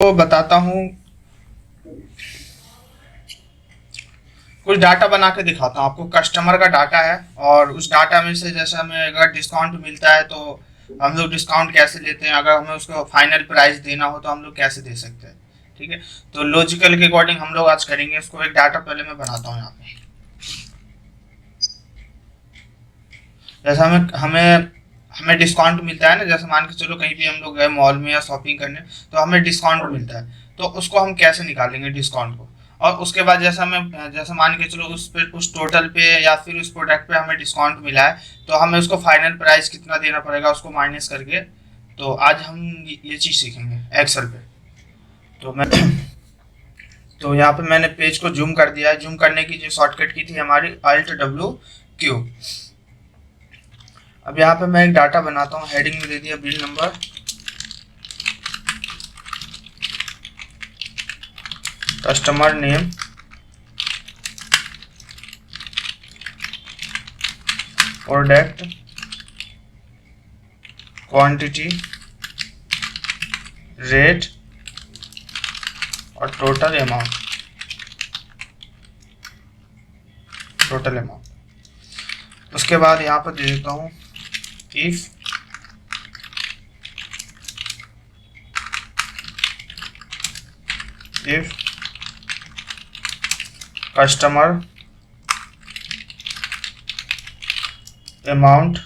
तो बताता हूँ, कुछ डाटा बना के दिखाता हूँ आपको। कस्टमर का डाटा है और उस डाटा में से जैसे हमें अगर डिस्काउंट मिलता है तो हम लोग डिस्काउंट कैसे लेते हैं, अगर हमें उसको फाइनल प्राइस देना हो तो हम लोग कैसे दे सकते हैं। ठीक है, तो लॉजिकल के अकॉर्डिंग हम लोग आज करेंगे इसको। एक डाटा पहले मैं बनाता हूँ यहाँ पे। जैसे हमें हमें हमें डिस्काउंट मिलता है ना, जैसे मान के चलो कहीं भी हम लोग गए मॉल में या शॉपिंग करने, तो हमें डिस्काउंट मिलता है। तो उसको हम कैसे निकालेंगे डिस्काउंट को। और उसके बाद जैसे हमें, जैसे मान के चलो उस पे, उस टोटल पे या फिर उस प्रोडक्ट पे हमें डिस्काउंट मिला है, तो हमें उसको फाइनल प्राइस कितना देना पड़ेगा उसको माइनस करके। तो आज हम ये चीज़ सीखेंगे एक्सेल पे। तो मैं तो यहाँ पे मैंने पेज को जूम कर दिया है। जूम करने की जो शॉर्टकट की थी हमारी Alt+W+Q। अब यहाँ पे मैं एक डाटा बनाता हूँ। हेडिंग में दे दिया bill number, customer name, product, quantity, rate और टोटल अमाउंट। उसके बाद यहाँ पर दे देता हूँ if customer amount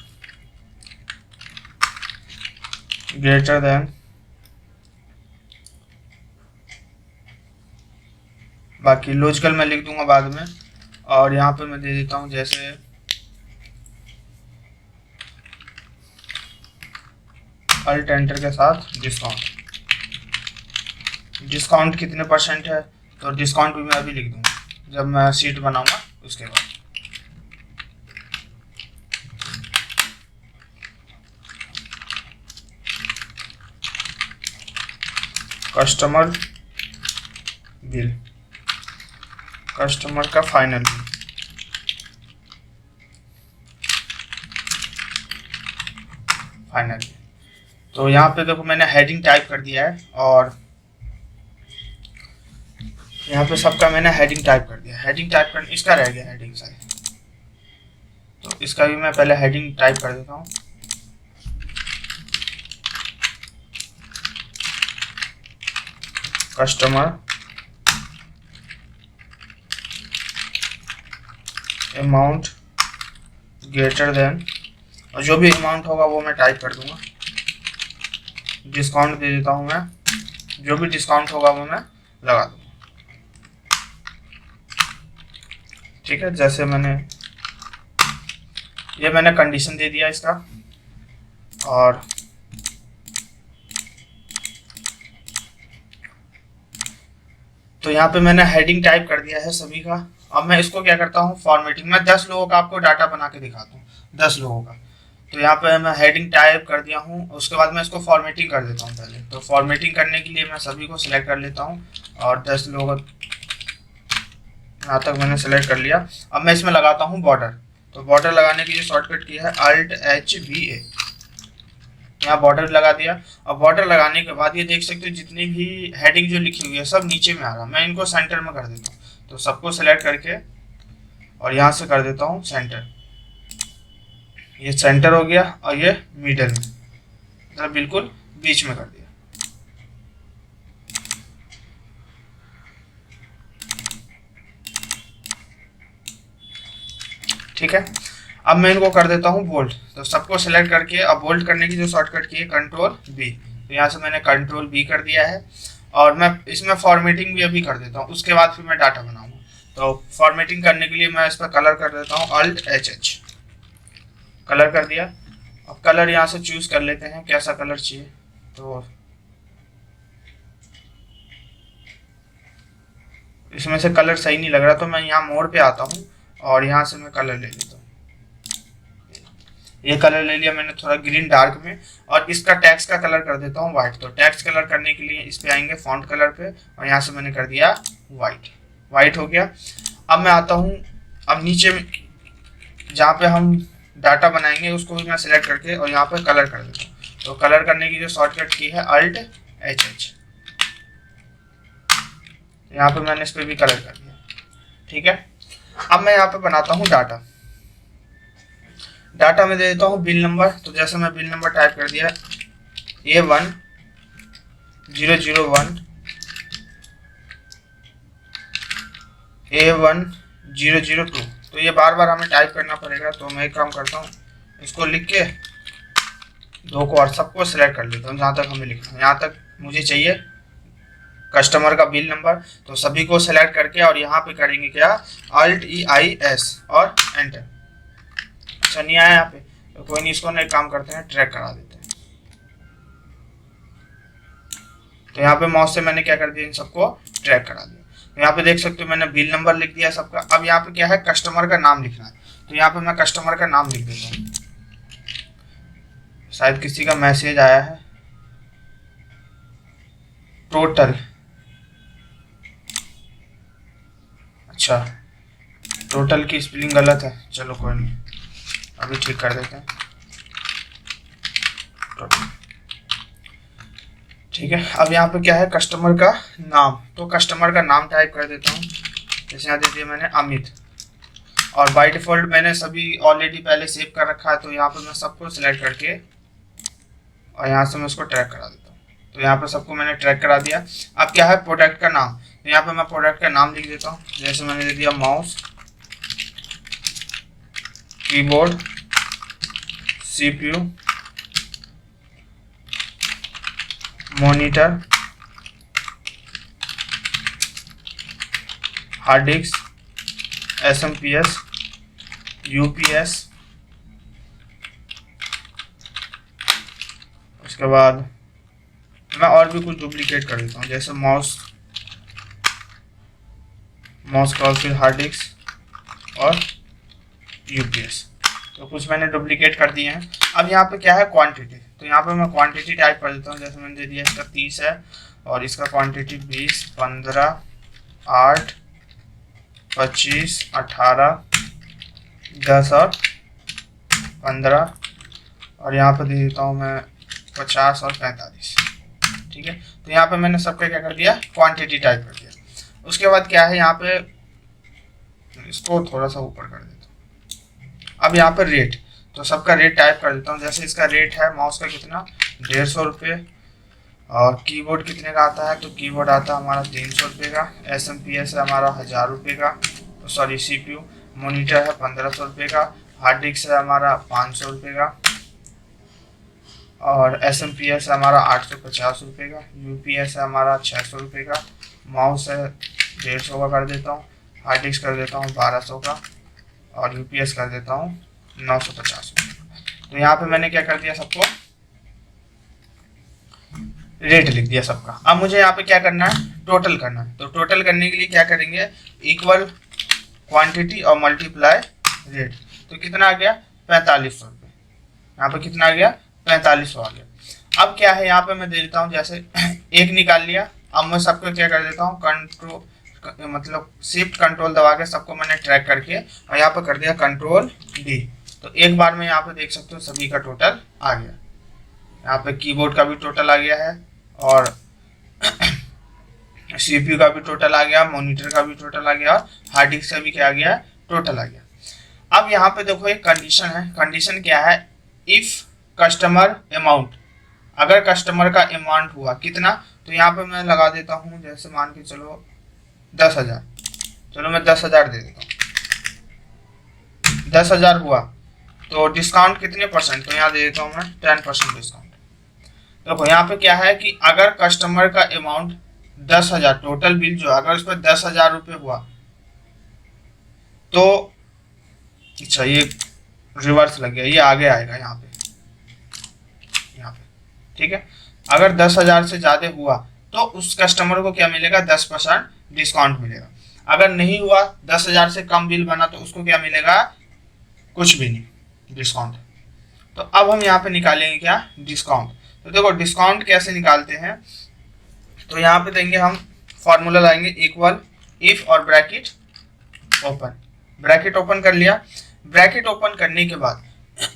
greater than, बाकी लॉजिकल मैं लिख दूंगा बाद में। और यहाँ पे मैं दे देता हूँ जैसे अल्ट एंटर के साथ डिस्काउंट कितने परसेंट है, तो डिस्काउंट भी मैं अभी लिख दूंगा जब मैं शीट बनाऊंगा उसके बाद। कस्टमर बिल, कस्टमर का फाइनल बिल, तो यहाँ पे देखो मैंने हेडिंग टाइप कर दिया है और यहाँ पे सबका मैंने हेडिंग टाइप कर दिया। हेडिंग टाइप कर, इसका रह गया हेडिंग साइज, तो इसका भी मैं पहले हेडिंग टाइप कर देता हूँ। कस्टमर अमाउंट ग्रेटर देन, और जो भी अमाउंट होगा वो मैं टाइप कर दूंगा। डिस्काउंट दे देता हूँ मैं, जो भी डिस्काउंट होगा वो मैं लगा दूंगा। ठीक है, जैसे मैंने कंडीशन दे दिया इसका। और तो यहाँ पे मैंने हेडिंग टाइप कर दिया है सभी का। अब मैं इसको क्या करता हूँ, फॉर्मेटिंग। मैं 10 लोगों का आपको डाटा बना के दिखाता हूँ, 10 लोगों का। तो यहाँ पे मैं हेडिंग टाइप कर दिया हूँ, उसके बाद मैं इसको फॉर्मेटिंग कर देता हूँ पहले। तो फॉर्मेटिंग करने के लिए मैं सभी को सिलेक्ट कर लेता हूँ और 10 लोगों, यहाँ तक मैंने सेलेक्ट कर लिया। अब मैं इसमें लगाता हूँ बॉर्डर। तो बॉर्डर लगाने की जो शॉर्टकट की है Alt+H+VA, यहाँ बॉर्डर लगा दिया। अब बॉर्डर लगाने के बाद ये देख सकते हो जितनी भी हेडिंग जो लिखी हुई है सब नीचे में आ रहा है। मैं इनको सेंटर में कर देता हूँ, तो सबको सेलेक्ट करके और यहाँ से कर देता हूँ सेंटर। ये सेंटर हो गया और ये मिडल में, मतलब बिल्कुल बीच में कर दिया। ठीक है, अब मैं इनको कर देता हूँ बोल्ड। तो सबको सेलेक्ट करके अब बोल्ड करने की जो शॉर्टकट की है Ctrl+B। तो यहाँ से मैंने Ctrl+B कर दिया है और मैं इसमें फॉर्मेटिंग भी अभी कर देता हूँ, उसके बाद फिर मैं डाटा बनाऊंगा। तो फॉर्मेटिंग करने के लिए मैं इस पर कलर कर देता हूँ Alt+H, कलर कर दिया। अब कलर यहाँ से चूज कर लेते हैं कैसा कलर चाहिए। तो इसमें से कलर सही नहीं लग रहा, तो मैं यहाँ मोड पे आता हूँ और यहाँ से मैं कलर ले लेता हूँ। ये कलर ले लिया मैंने, थोड़ा ग्रीन डार्क में। और इसका टेक्स्ट का कलर कर देता हूँ व्हाइट। तो टेक्स्ट कलर करने के लिए इस पे आएंगे फॉन्ट कलर पे और यहाँ से मैंने कर दिया व्हाइट हो गया। अब मैं आता हूँ, अब नीचे में जहाँ पे हम डाटा बनाएंगे उसको भी मैं सिलेक्ट करके और यहाँ पे कलर कर देता हूँ। तो कलर करने की जो शॉर्टकट की है Alt+H। तो यहाँ पे मैंने इस पर भी कलर कर दिया। ठीक है, अब मैं यहाँ पे बनाता हूँ डाटा। डाटा में दे देता हूँ बिल नंबर। तो जैसे मैं बिल नंबर टाइप कर दिया A1001 A1002, तो ये बार बार हमें टाइप करना पड़ेगा। तो मैं एक काम करता हूँ, इसको लिख के दो को और सबको सिलेक्ट कर लेता हूँ जहाँ तक हमें लिखना है। यहाँ तक मुझे चाहिए कस्टमर का बिल नंबर, तो सभी को सिलेक्ट करके और यहाँ पे करेंगे क्या, Alt+EIS और एंटर। अच्छा नहीं आया यहाँ पे, तो कोई नहीं, इसको ना एक काम करते हैं, ट्रैक करा देते हैं। तो यहाँ पे माउस से मैंने क्या कर दिया, इन सबको ट्रैक करा दिया। तो यहाँ पे देख सकते हो मैंने बिल नंबर लिख दिया सबका। अब यहाँ पे क्या है, कस्टमर का नाम लिखना है। तो यहाँ पे मैं कस्टमर का नाम लिख देता हूँ। शायद किसी का मैसेज आया है। टोटल, अच्छा टोटल की स्पेलिंग गलत है, चलो कोई नहीं, अभी ठीक कर देते हैं। टोटल, ठीक है। अब यहाँ पे क्या है, कस्टमर का नाम। तो कस्टमर का नाम टाइप कर देता हूँ। जैसे यहाँ दे दिया मैंने अमित, और बाय डिफॉल्ट मैंने सभी ऑलरेडी पहले सेव कर रखा है। तो यहाँ पे मैं सबको सिलेक्ट करके और यहाँ से मैं उसको ट्रैक करा देता हूँ। तो यहाँ पे सबको मैंने ट्रैक करा दिया। अब क्या है, प्रोडक्ट का नाम। तो यहाँ पे मैं प्रोडक्ट का नाम लिख देता हूँ। जैसे मैंने दे दिया mouse, keyboard, CPU, monitor, hard disk, SMPS, UPS। उसके बाद मैं और भी कुछ डुप्लीकेट कर देता हूँ, जैसे माउस का, फिर हार्ड डिस्क और UPS। तो कुछ मैंने डुप्लीकेट कर दिए हैं। अब यहाँ पे क्या है, क्वांटिटी। तो यहाँ पे मैं क्वांटिटी टाइप कर देता हूँ। जैसे मैंने दे दिया इसका 30 है, और इसका क्वांटिटी 20, 15, 8, 25, 18, 10 और 15, और यहाँ पे दे देता हूँ मैं 50 और 45। ठीक है, तो यहाँ पे मैंने सबका क्या कर दिया, क्वांटिटी टाइप कर दिया। उसके बाद क्या है, यहाँ पे इसको थोड़ा सा ऊपर कर देता हूँ। अब यहाँ पर रेट, तो सबका रेट टाइप कर देता हूँ। जैसे इसका रेट है माउस का कितना, 150 रुपये, और कीबोर्ड कितने का आता है, तो कीबोर्ड आता है हमारा 300 रुपये का। SMPS है हमारा 1000 रुपये का, सॉरी CPU। मॉनिटर है 1500 रुपये का। हार्ड डिस्क है हमारा 500 रुपये का, और SMPS है हमारा 850 रुपये का। UPS है हमारा 600 रुपये का। माउस है 150 का कर देता हूँ। हार्ड डिस्क कर देता हूँ 1200 का, और UPS कर देता हूँ 950 रुपये। तो यहाँ पे मैंने क्या कर दिया, सबको रेट लिख दिया सबका। अब मुझे यहाँ पे क्या करना है, टोटल करना है। तो टोटल करने के लिए क्या करेंगे, इक्वल क्वांटिटी और मल्टीप्लाई रेट। तो कितना आ गया, 4500 रुपये। यहाँ पे कितना आ गया, 4500 आ गया। अब क्या है, यहाँ पे मैं दे देता हूँ, जैसे एक निकाल लिया। अब मैं सबको क्या कर देता हूँ, कंट्रोल मतलब शिफ्ट कंट्रोल दबा के सबको मैंने ट्रैक करके और यहाँ पे कर दिया कंट्रोल D। तो एक बार में यहाँ पे देख सकते हो सभी का टोटल आ गया। यहाँ पे कीबोर्ड का भी टोटल आ गया है, और CPU का भी टोटल आ गया, मॉनिटर का भी टोटल आ गया, हार्ड डिस्क का भी क्या आ गया, टोटल आ गया। अब यहाँ पे देखो एक कंडीशन है। कंडीशन क्या है, इफ कस्टमर अमाउंट, अगर कस्टमर का अमाउंट हुआ कितना, तो यहाँ पे मैं लगा देता हूँ, जैसे मान के चलो 10,000। चलो मैं 10,000 दे देता हूँ। 10,000 हुआ तो डिस्काउंट कितने परसेंट, तो यहाँ दे देता हूँ मैं 10% डिस्काउंट। देखो यहाँ पे क्या है कि अगर कस्टमर का अमाउंट 10,000, टोटल बिल जो अगर उस पर 10,000 रुपये हुआ तो, अच्छा ये रिवर्स लग गया, ये आगे आएगा यहाँ पे। ठीक है, अगर 10,000 से ज़्यादा हुआ तो उस कस्टमर को क्या मिलेगा, 10% डिस्काउंट मिलेगा। अगर नहीं हुआ, 10,000 से कम बिल बना, तो उसको क्या मिलेगा, कुछ भी नहीं, डिस्काउंट। तो अब हम यहाँ पे निकालेंगे क्या, डिस्काउंट। तो देखो डिस्काउंट कैसे निकालते हैं, तो यहाँ पे देंगे हम फॉर्मूला लाएंगे, इक्वल इफ और ब्रैकेट ओपन। ब्रैकेट ओपन कर लिया। ब्रैकेट ओपन करने के बाद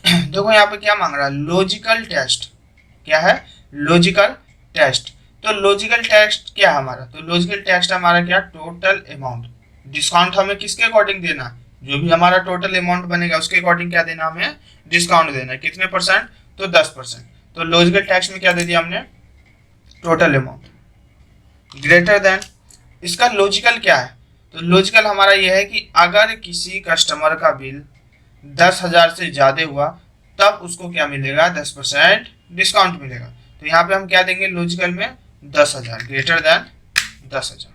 देखो यहाँ पे क्या मांग रहा है, लॉजिकल टेस्ट। क्या है, लॉजिकल टेस्ट। तो लॉजिकल टेक्स्ट क्या है हमारा, तो लॉजिकल टेक्स्ट हमारा क्या, टोटल अमाउंट। डिस्काउंट हमें किसके अकॉर्डिंग देना है, जो भी हमारा टोटल अमाउंट बनेगा उसके अकॉर्डिंग क्या देना, हमें डिस्काउंट देना है। कितने परसेंट, तो 10%। तो लॉजिकल टेक्स्ट में क्या दे दिया हमने, टोटल अमाउंट ग्रेटर देन। इसका लॉजिकल क्या है, तो लॉजिकल हमारा यह है कि अगर किसी कस्टमर का बिल 10,000 से ज्यादा हुआ तब उसको क्या मिलेगा, 10% डिस्काउंट मिलेगा। तो यहाँ पे हम क्या देंगे लॉजिकल में, 10,000 ग्रेटर देन 10,000।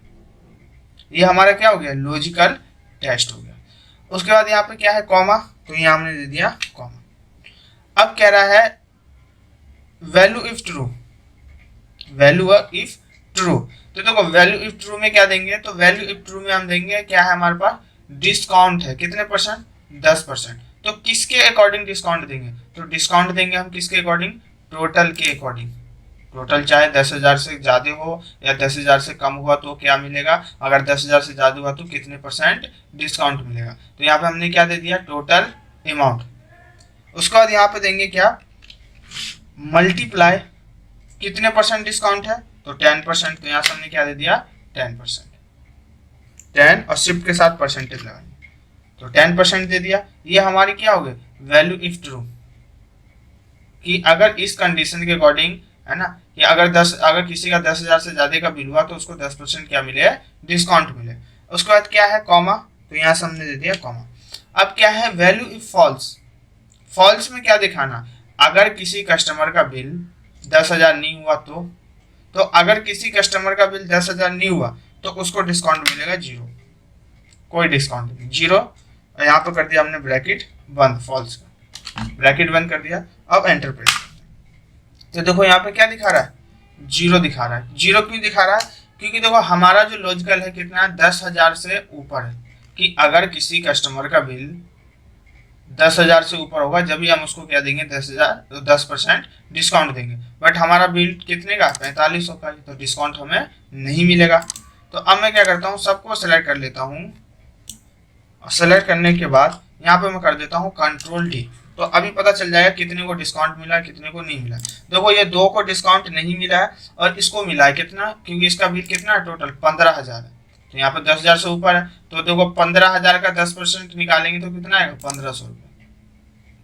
ये हमारा क्या हो गया, लॉजिकल टेस्ट हो गया। उसके बाद यहाँ पे क्या है, कॉमा, तो यहाँ हमने दे दिया कॉमा। अब कह रहा है value if true, value if true. तो देखो वैल्यू इफ ट्रू में क्या देंगे, तो वैल्यू इफ ट्रू में हम देंगे क्या है, हमारे पास डिस्काउंट है, कितने परसेंट, 10%। तो किसके अकॉर्डिंग डिस्काउंट देंगे, तो डिस्काउंट देंगे हम किसके अकॉर्डिंग, टोटल के अकॉर्डिंग। टोटल चाहे 10,000 से ज्यादा हो या 10,000 से कम हुआ तो क्या मिलेगा, अगर 10,000 से ज्यादा हुआ तो कितने परसेंट डिस्काउंट मिलेगा। तो यहाँ पे हमने क्या दे दिया, टोटल अमाउंट। उसके बाद यहाँ पे देंगे क्या, मल्टीप्लाई, कितने परसेंट डिस्काउंट है, तो 10%। तो यहाँ से हमने क्या दे दिया, 10%, 10 और शिफ्ट के साथ परसेंटेज लगाएंगे, तो 10% दे दिया। ये हमारी क्या हो गई, वैल्यू इफ ट्रू, कि अगर इस कंडीशन के अकॉर्डिंग है ना, कि अगर किसी का 10,000 से ज्यादा का बिल हुआ तो उसको 10% क्या मिले, डिस्काउंट मिले। उसके बाद क्या है, कॉमा, तो यहाँ से हमने दे दिया कॉमा। अब क्या है, वैल्यू इफ फॉल्स। फॉल्स में क्या दिखाना, अगर किसी कस्टमर का बिल 10,000 नहीं हुआ तो अगर किसी कस्टमर का बिल 10,000 नहीं हुआ तो उसको डिस्काउंट मिलेगा 0, कोई डिस्काउंट नहीं, 0। और यहाँ पर कर दिया हमने ब्रैकेट बंद, फॉल्स का ब्रैकेट बंद कर दिया। अब एंटर प्रेस, तो देखो यहाँ पे क्या दिखा रहा है, 0 दिखा रहा है। 0 क्यों दिखा रहा है, क्योंकि देखो हमारा जो लॉजिकल है कितना है, 10,000 से ऊपर है, कि अगर किसी कस्टमर का बिल 10,000 से ऊपर होगा जब भी हम उसको क्या देंगे, 10,000, तो 10% डिस्काउंट देंगे। बट हमारा बिल कितने का, 4500 का, तो डिस्काउंट हमें नहीं मिलेगा। तो अब मैं क्या करता हूँ, सबको सेलेक्ट कर लेता हूँ। सेलेक्ट करने के बाद यहाँ पे मैं कर देता हूँ कंट्रोल डी, तो अभी पता चल जाएगा कितने को डिस्काउंट मिला है, कितने को नहीं मिला। देखो ये 2 को डिस्काउंट नहीं मिला है और इसको मिला है कितना, क्योंकि इसका बिल कितना है, टोटल 15,000 है। तो यहाँ पे 10,000 से ऊपर है, तो देखो 15,000 का 10% निकालेंगे तो कितना आएगा, 1,500 रुपये,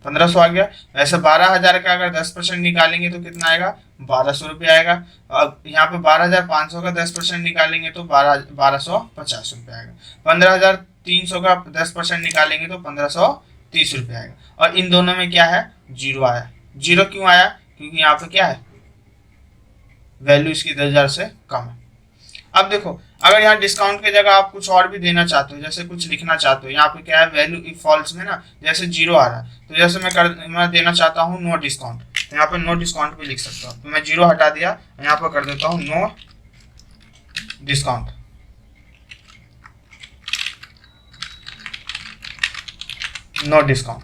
1,500 आ गया। वैसे 12,000 का अगर 10% निकालेंगे तो कितना आएगा, 1,200 रुपये आएगा। अब यहाँ पे 12,500 का 10% निकालेंगे तो 1,250 रुपये आएगा। 15,300 का 10% निकालेंगे तो 1,530 रुपये आएगा। और इन दोनों में क्या है, 0 आया। 0 क्यों आया, क्योंकि यहाँ पे क्या है, वैल्यू इसकी 10,000 से कम है। अब देखो अगर यहाँ डिस्काउंट की जगह आप कुछ और भी देना चाहते हो, जैसे कुछ लिखना चाहते हो, यहाँ पे क्या है, वैल्यू इफ फॉल्स में ना जैसे 0 आ रहा है, तो जैसे मैं देना चाहता हूँ नो डिस्काउंट, तो यहाँ पे नो डिस्काउंट भी लिख सकता हूँ। तो मैं 0 हटा दिया, यहाँ पर कर देता हूँ no discount, no discount,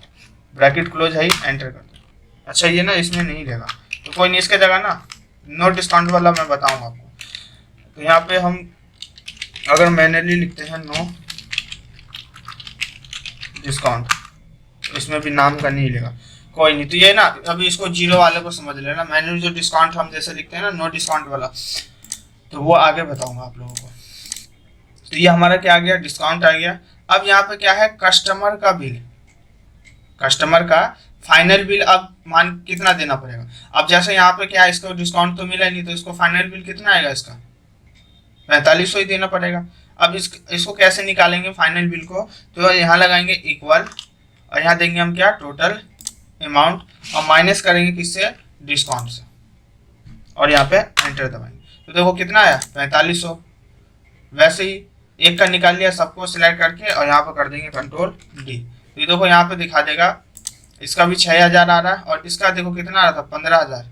bracket close है, एंटर कर दो। अच्छा ये ना इसमें नहीं लेगा, तो कोई नहीं, इसके जगह ना नो डिस्काउंट वाला मैं बताऊंगा आपको। तो यहाँ पे हम अगर मैनुअली लिखते हैं नो डिस्काउंट, तो इसमें भी नाम का नहीं लेगा, कोई नहीं। तो ये ना अभी इसको 0 वाले को समझ लेना, मैनुअली जो डिस्काउंट हम जैसे लिखते हैं ना नो डिस्काउंट वाला, तो वो आगे बताऊंगा आप लोगों को। तो ये हमारा क्या आ गया, डिस्काउंट आ गया। अब यहाँ पे क्या है, कस्टमर का बिल, कस्टमर का फाइनल बिल अब मान कितना देना पड़ेगा। अब जैसे यहाँ पे क्या है, इसको डिस्काउंट तो मिला नहीं, तो इसको फाइनल बिल कितना आएगा, इसका 4500 ही देना पड़ेगा। अब इसको कैसे निकालेंगे फाइनल बिल को, तो यहाँ लगाएंगे इक्वल और यहाँ देंगे हम क्या, टोटल अमाउंट, और माइनस करेंगे किससे, डिस्काउंट से, और यहाँ पे एंटर दबाएंगे। तो देखो कितना आया, 4500। वैसे ही एक का निकाल लिया, सबको सिलेक्ट करके और यहाँ पे कर देंगे कंट्रोल डी। तो ये देखो यहाँ पे दिखा देगा, इसका भी 6,000 आ रहा है और इसका देखो कितना आ रहा था, 15,000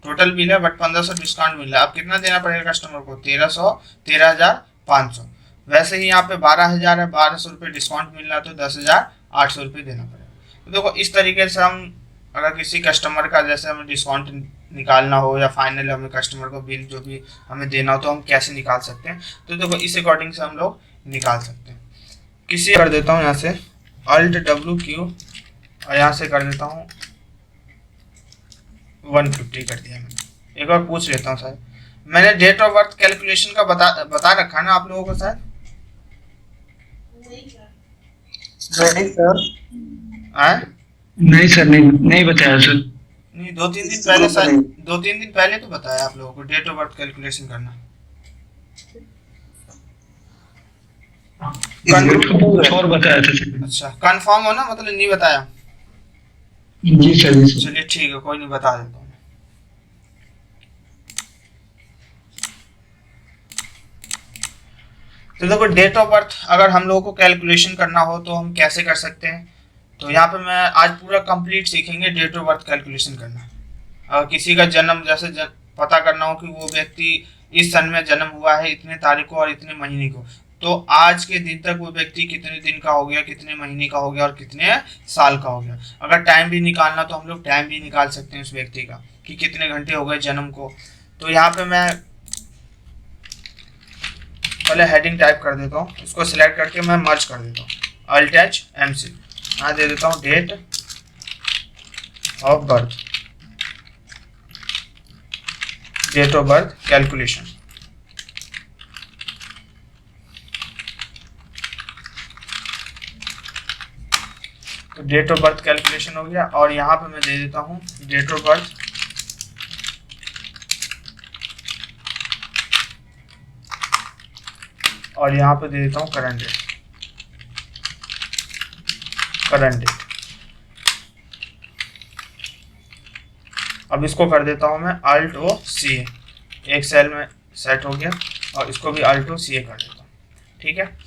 टोटल बिल है, बट 1,500 डिस्काउंट मिल रहा है। अब कितना देना पड़ेगा कस्टमर को, 13,500। वैसे ही यहाँ पे 12,000 है, 1,200 रुपये डिस्काउंट मिल रहा है, तो 10,800 रुपये देना पड़ेगा। तो देखो इस तरीके से हम अगर किसी कस्टमर का जैसे हमें डिस्काउंट निकालना हो या फाइनल हमें कस्टमर को बिल जो भी हमें देना हो तो हम कैसे निकाल सकते हैं। तो देखो इस अकॉर्डिंग से हम लोग निकाल सकते हैं। किसी कर देता हूँ यहाँ से Alt WQ और यहाँ से कर देता हूँ 150 कर दिया मैंने। एक बार पूछ लेता हूँ सर, मैंने डेट ऑफ बर्थ कैलकुलेशन का बता रखा है ना आप लोगों को शायद। नहीं सर। आए? नहीं सर, नहीं बताया सर। नहीं, 2-3 दिन पहले शायद, 2-3 दिन पहले तो बताया आप लोगों को डेट ऑफ बर्थ कैलकुलेशन करना। इस ग्रुप को कुछ और बताया था सर। अच्छा, कंफर्म हो ना, मतलब नहीं बताया? जी सर, जी सर। चलिए ठीक है, कोई नहीं, बता देता हूँ। तो देखो, डेट ऑफ बर्थ अगर हम लोगों को कैलकुलेशन करना हो तो हम कैसे कर सकते हैं। तो यहाँ पे मैं आज पूरा कंप्लीट सीखेंगे डेट ऑफ बर्थ कैलकुलेशन करना। अगर किसी का जन्म जैसे पता करना हो कि वो व्यक्ति इस सन में जन्म हुआ है, इतने तारीख को और इतने महीने को, तो आज के दिन तक वो व्यक्ति कितने दिन का हो गया, कितने महीने का हो गया और कितने साल का हो गया। अगर टाइम भी निकालना तो हम लोग टाइम भी निकाल सकते हैं उस व्यक्ति का कि कितने घंटे हो गए जन्म को। तो यहाँ पे मैं पहले हेडिंग टाइप कर देता हूँ, इसको सिलेक्ट करके मैं मर्ज कर देता हूँ, अल्ट एच एम सी। यहाँ दे देता हूँ date of birth, date of birth calculation. तो डेट ऑफ बर्थ कैलकुलेशन हो गया, और यहाँ पे मैं दे देता हूँ डेट ऑफ बर्थ और यहाँ पे दे देता हूँ करंट डेट, करंट डेट। अब इसको कर देता हूँ मैं अल्ट ओ सी ए, एक सेल में सेट हो गया, और इसको भी अल्ट ओ सी ए कर देता हूँ। ठीक है,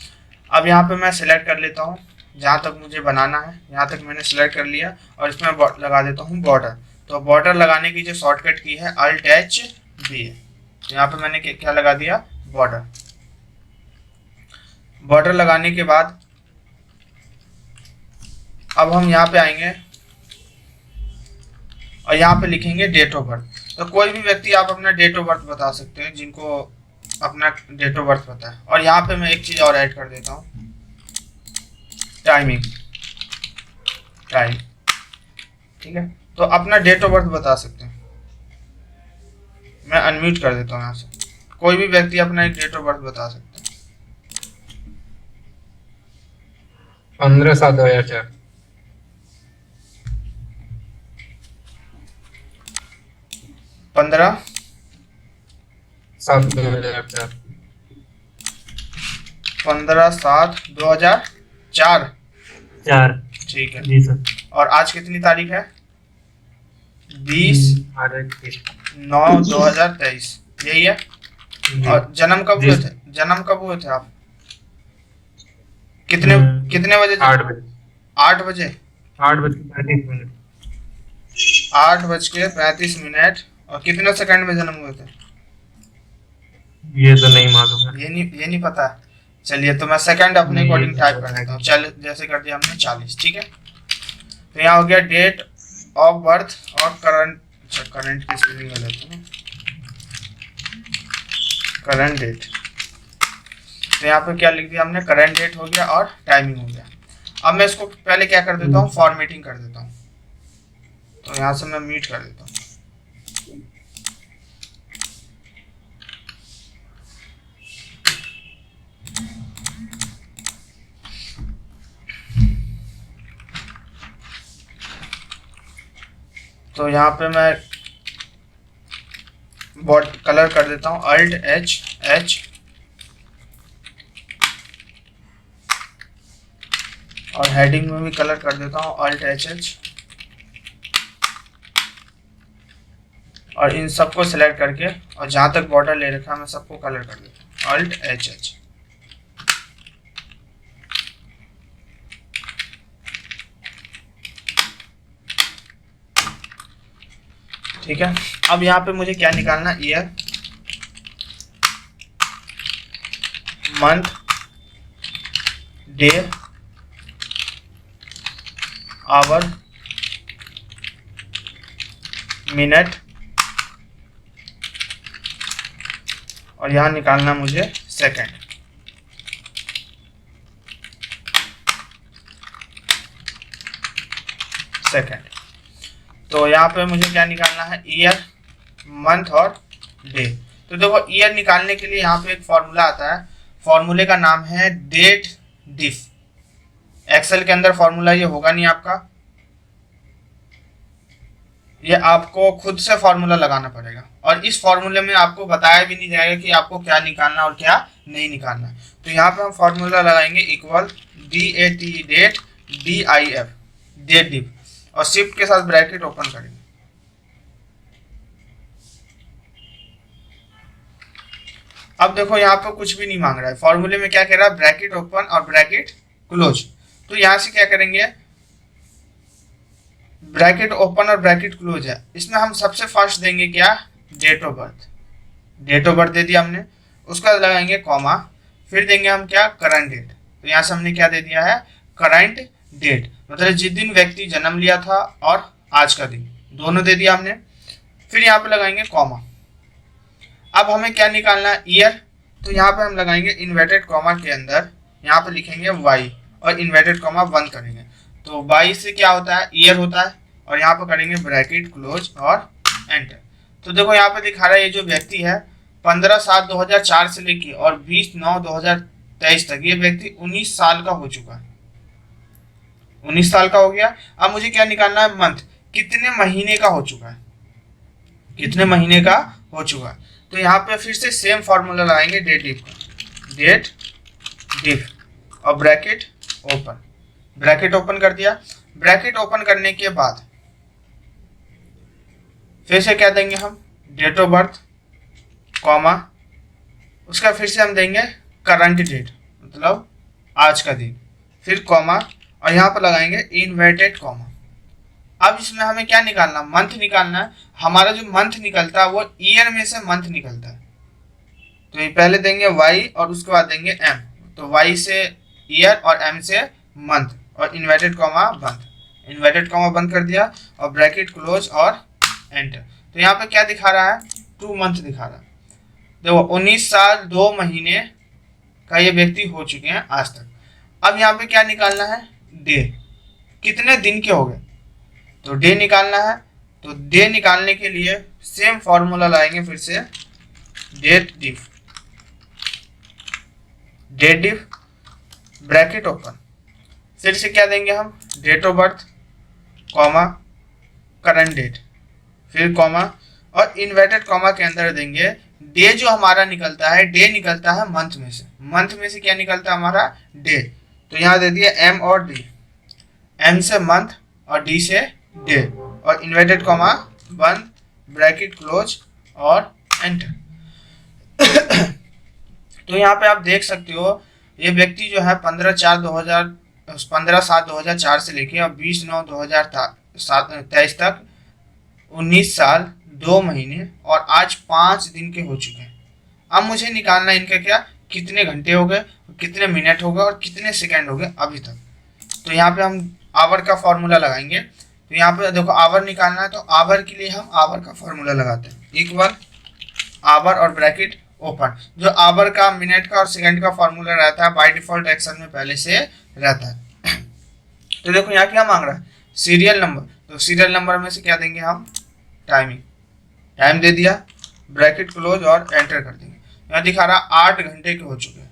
अब यहाँ पे मैं सिलेक्ट कर लेता हूँ जहाँ तक मुझे बनाना है, यहाँ तक मैंने सिलेक्ट कर लिया, और इसमें लगा देता हूँ बॉर्डर। तो बॉर्डर लगाने की जो शॉर्टकट की है अल्ट एच बी है। यहाँ पे मैंने क्या लगा दिया, बॉर्डर। बॉर्डर लगाने के बाद अब हम यहाँ पे आएंगे और यहाँ पे लिखेंगे डेट ऑफ बर्थ। तो कोई भी व्यक्ति आप अपना डेट ऑफ बर्थ बता सकते हैं जिनको अपना डेट ऑफ बर्थ पता है। और यहाँ पे मैं एक चीज और ऐड कर देता हूँ, टाइमिंग, टाइम। ठीक है, तो अपना डेट ऑफ बर्थ बता सकते हैं। मैं अनम्यूट कर देता हूँ यहाँ से, कोई भी व्यक्ति अपना एक डेट ऑफ बर्थ बता सकता है। 15/7/2004। 15/7/2004। 15/7/2004। 15/7/2004। ठीक है जी सर। और आज कितनी तारीख है? 20/9/2023, यही है। और जन्म कब हुए थे? जन्म कब हुए थे आप? कितने कितने बजे? 8 बजे। 8 बजे? 8:35। 8:35 और कितने सेकंड में जन्म हुए थे? ये तो नहीं मालूम है। ये नहीं पता। चलिए, तो मैं सेकंड अपने अकॉर्डिंग टाइप कर देता हूँ। चल, जैसे कर दिया हमने 40। ठीक है, तो यहाँ हो गया डेट ऑफ बर्थ और करंट। अच्छा, करंट की स्पेलिंग गलत है, करंट डेट। तो यहाँ पे क्या लिख दिया हमने, करंट डेट हो गया और टाइमिंग हो गया। अब मैं इसको पहले क्या कर देता हूँ, फॉर्मेटिंग कर देता हूँ। तो यहाँ से मैं म्यूट कर देता हूँ। तो यहाँ पे मैं बॉड कलर कर देता हूँ अल्ट एच एच, और हेडिंग में भी कलर कर देता हूँ अल्ट एच एच, और इन सबको सिलेक्ट करके और जहाँ तक बॉर्डर ले रखा है मैं सबको कलर कर देता हूँ अल्ट एच एच। ठीक है, अब यहाँ पे मुझे क्या निकालना, year, month, day, hour, minute, और यहाँ निकालना मुझे सेकंड। तो यहाँ पे मुझे क्या निकालना है, ईयर, मंथ और डे। तो देखो ईयर निकालने के लिए यहाँ पे एक फॉर्मूला आता है, फॉर्मूले का नाम है डेट डिफ। एक्सेल के अंदर फॉर्मूला ये होगा नहीं आपका, ये आपको खुद से फॉर्मूला लगाना पड़ेगा, और इस फॉर्मूले में आपको बताया भी नहीं जाएगा कि आपको क्या निकालना और क्या नहीं निकालना। तो यहाँ पे हम फॉर्मूला लगाएंगे equal DAT date DIF date dif, और शिफ्ट के साथ ब्रैकेट ओपन करेंगे। अब देखो यहाँ पे कुछ भी नहीं मांग रहा है, फॉर्मूले में क्या कह रहा है, ब्रैकेट ओपन और ब्रैकेट क्लोज। तो यहाँ से क्या करेंगे, ब्रैकेट ओपन और ब्रैकेट क्लोज है, इसमें हम सबसे फर्स्ट देंगे क्या, date of birth. Date of birth दे दिया हमने, उसका लगाएंगे कॉमा, फिर देंगे हम क्या, करंट डेट। तो यहाँ से हमने क्या दे दिया है, करंट डेट, मतलब जिस दिन व्यक्ति जन्म लिया था और आज का दिन दोनों दे दिया हमने। फिर यहाँ पे लगाएंगे कॉमा। अब हमें क्या निकालना है, ईयर। तो यहाँ पे हम लगाएंगे इन्वर्टेड कॉमा के अंदर, यहाँ पे लिखेंगे y और इन्वर्टेड कॉमा बंद करेंगे। तो y से क्या होता है, ईयर होता है, और यहाँ पे करेंगे ब्रैकेट क्लोज और एंटर। तो देखो यहाँ पे दिखा रहा है ये जो व्यक्ति है 15/7/2004 से लेके और 20/9/2023 तक, ये व्यक्ति 19 साल का हो चुका है, 19 साल का हो गया। अब मुझे क्या निकालना है, मंथ, कितने महीने का हो चुका है, कितने महीने का हो चुका है। तो यहाँ पे फिर से सेम फॉर्मूला लगाएंगे डेट डिफ का, डेट डिफ और ब्रैकेट ओपन, ब्रैकेट ओपन कर दिया। ब्रैकेट ओपन करने के बाद फिर से क्या देंगे हम, डेट ऑफ बर्थ कॉमा, उसका फिर से हम देंगे करंट डेट, मतलब आज का दिन, फिर कॉमा, और यहाँ पर लगाएंगे इन्वर्टेड कॉमा। अब इसमें हमें क्या निकालना, मंथ निकालना है। हमारा जो मंथ निकलता है वो ईयर में से मंथ निकलता है। तो ये पहले देंगे y और उसके बाद देंगे m, तो y से ईयर और m से मंथ, और इन्वर्टेड कॉमा बंद, इन्वर्टेड कॉमा बंद कर दिया, और ब्रैकेट क्लोज और एंटर। तो यहाँ पे क्या दिखा रहा है, 2 मंथ दिखा रहा है। देखो 19 साल 2 महीने का ये व्यक्ति हो चुके हैं आज तक। अब यहाँ पे क्या निकालना है, डे, कितने दिन के हो गए, तो डे निकालना है। तो डे निकालने के लिए सेम फॉर्मूला लाएंगे, फिर से date dif, date dif bracket open, फिर से क्या देंगे हम, date of birth comma current date, फिर कॉमा, और इन्वर्टेड कॉमा के अंदर देंगे डे। जो हमारा निकलता है, डे निकलता है मंथ में से, मंथ में से क्या निकलता है हमारा, डे। तो यहाँ दे दिया m और d, m से मंथ और d से डे, और इन्वर्टेड कॉमा बंद, ब्रैकेट क्लोज और एंटर। तो यहाँ पे आप देख सकते हो ये व्यक्ति जो है 15/7/2004 से लेके और 20/9/2023 तक 19 साल 2 महीने और आज 5 दिन के हो चुके हैं। अब मुझे निकालना है इनका क्या, कितने घंटे हो गए, कितने मिनट हो गए और कितने सेकंड हो गए अभी तक। तो यहाँ पे हम आवर का फॉर्मूला लगाएंगे। तो यहाँ पे देखो आवर निकालना है, तो आवर के लिए हम आवर का फॉर्मूला लगाते हैं, इक्वल आवर और ब्रैकेट ओपन। जो आवर का, मिनट का और सेकंड का फॉर्मूला रहता है बाय डिफॉल्ट एक्सेल में पहले से रहता है। तो देखो यहाँ क्या मांग रहा है, सीरियल नंबर। तो सीरियल नंबर में से क्या देंगे हम, टाइमिंग, टाइम दे दिया, ब्रैकेट क्लोज और एंटर कर देंगे। यहाँ दिखा रहा 8 घंटे के हो चुके हैं।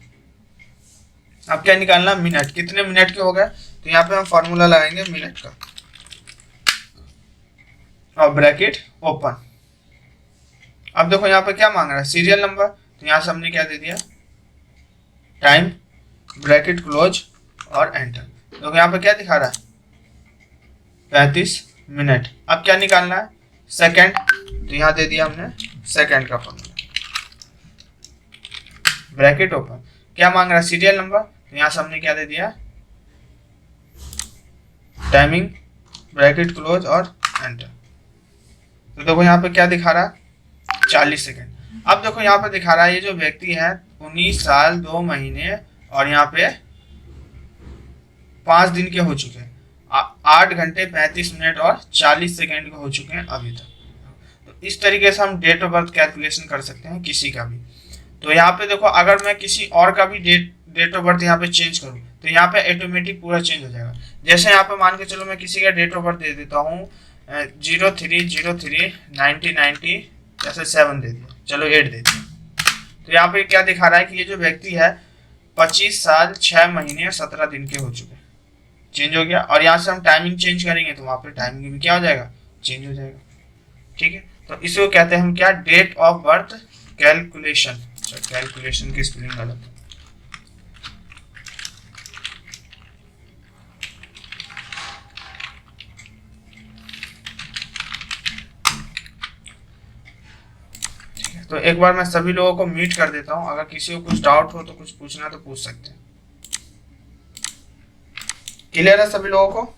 अब क्या निकालना, मिनट, कितने मिनट के हो गए। तो यहाँ पे हम फॉर्मूला लगाएंगे मिनट का और ब्रैकेट ओपन। अब देखो यहाँ पे क्या मांग रहा है, सीरियल नंबर। तो यहाँ से हमने क्या दे दिया, टाइम, ब्रैकेट क्लोज और एंटर। तो यहाँ पे क्या दिखा रहा है, 35 मिनट। अब क्या निकालना है, सेकंड। तो यहाँ दे दिया हमने सेकंड का फॉर्मूला, ब्रैकेट ओपन। क्या मांग रहा है, सीरियल नंबर। तो यहाँ से हमने क्या दे दिया, टाइमिंग, ब्रैकेट क्लोज और एंटर। तो देखो यहाँ पे क्या दिखा रहा है, 40 सेकंड। अब देखो यहाँ पे दिखा रहा है ये जो व्यक्ति है 19 साल 2 महीने और यहाँ पे 5 दिन के हो चुके हैं, 8 घंटे 35 मिनट और 40 सेकंड के हो चुके हैं अभी तक। तो इस तरीके से हम डेट ऑफ बर्थ कैलकुलेशन कर सकते हैं किसी का भी। तो यहाँ पे देखो अगर मैं किसी और का भी डेट ऑफ बर्थ यहाँ पे चेंज करूँ तो यहाँ पे ऑटोमेटिक पूरा चेंज हो जाएगा। जैसे यहाँ पे मान के चलो मैं किसी का डेट ऑफ बर्थ दे देता हूँ 03/03/1990, जैसे 7 दे दिया, चलो 8 दे दिया। तो यहाँ पे क्या दिखा रहा है कि ये जो व्यक्ति है 25 साल 6 महीने और 17 दिन के हो चुके, चेंज हो गया। और यहाँ से हम टाइमिंग चेंज करेंगे तो वहाँ पे टाइमिंग भी क्या हो जाएगा, चेंज हो जाएगा। ठीक है, तो इसको कहते हैं हम क्या, date of birth calculation. Calculation की स्पेलिंग गलत है। तो एक बार मैं सभी लोगों को म्यूट कर देता हूं, अगर किसी को कुछ डाउट हो तो कुछ पूछना तो पूछ सकते हैं। क्लियर है सभी लोगों को?